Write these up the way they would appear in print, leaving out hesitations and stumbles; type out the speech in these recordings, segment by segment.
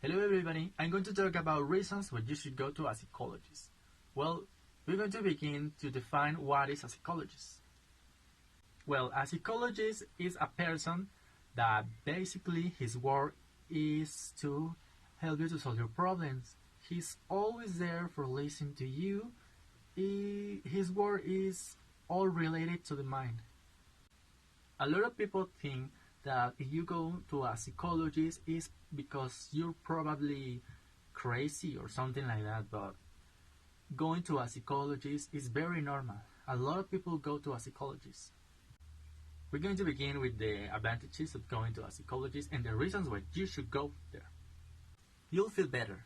Hello everybody, I'm going to talk about reasons why you should go to a psychologist. Well, we're going to begin to define what is a psychologist. Well, a psychologist is a person that basically his work is to help you to solve your problems. He's always there for listening to you. His work is all related to the mind. A lot of people think that if you go to a psychologist is because you're probably crazy or something like that, but going to a psychologist is very normal. A lot of people go to a psychologist. We're going to begin with the advantages of going to a psychologist and the reasons why you should go there. You'll feel better.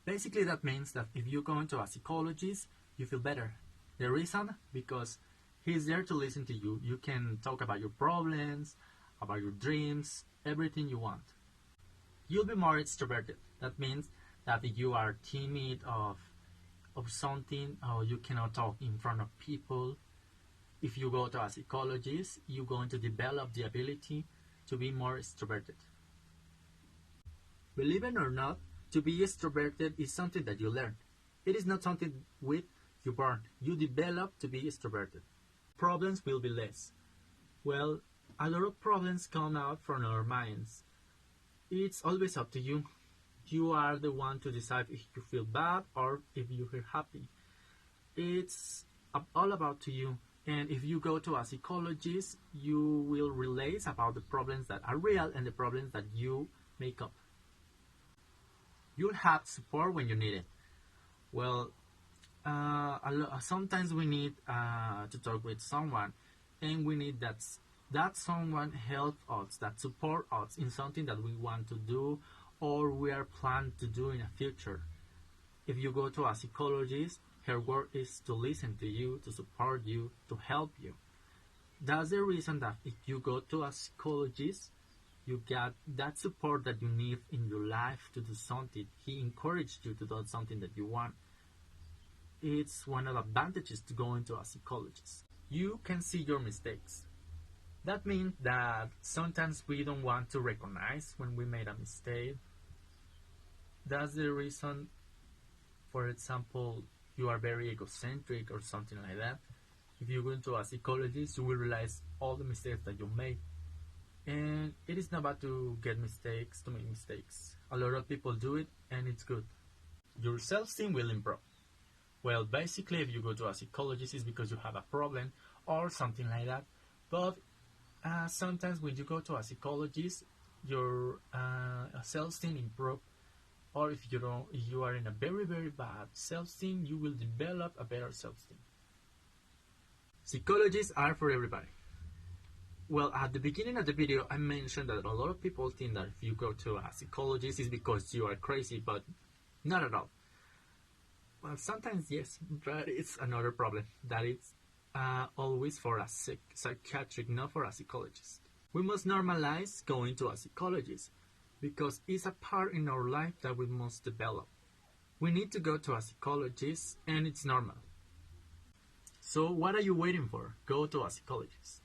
Basically that means that if you go into a psychologist, you feel better. The reason? Because he's there to listen to you. You can talk about your problems, about your dreams, everything you want. You'll be more extroverted. That means that if you are timid of something or you cannot talk in front of people, if you go to a psychologist, you're going to develop the ability to be more extroverted. Believe it or not, to be extroverted is something that you learn. It is not something with you born. You develop to be extroverted. Problems will be less. Well, a lot of problems come out from our minds. It's always up to you. You are the one to decide if you feel bad or if you feel happy. It's all about to you. And if you go to a psychologist, you will relate about the problems that are real and the problems that you make up. You'll have support when you need it. Well, sometimes we need to talk with someone, and we need that someone help us, that support us in something that we want to do or we are planning to do in the future. If you go to a psychologist, her work is to listen to you, to support you, to help you. That's the reason that if you go to a psychologist, you get that support that you need in your life to do something. He encouraged you to do something that you want. It's one of the advantages to go into a psychologist. You can see your mistakes. That means that sometimes we don't want to recognize when we made a mistake. That's the reason, for example, you are very egocentric or something like that. If you go into a psychologist, you will realize all the mistakes that you made. And it is not bad to make mistakes. A lot of people do it, and it's good. Your self-esteem will improve. Well, basically, if you go to a psychologist, it's because you have a problem or something like that. But sometimes when you go to a psychologist, your self-esteem improves. Or if you are in a very, very bad self-esteem, you will develop a better self-esteem. Psychologists are for everybody. Well, at the beginning of the video, I mentioned that a lot of people think that if you go to a psychologist, it's because you are crazy, but not at all. Well, sometimes yes, but it's another problem. That it's always for a psychiatric, not for a psychologist. We must normalize going to a psychologist because it's a part in our life that we must develop. We need to go to a psychologist, and it's normal. So what are you waiting for? Go to a psychologist.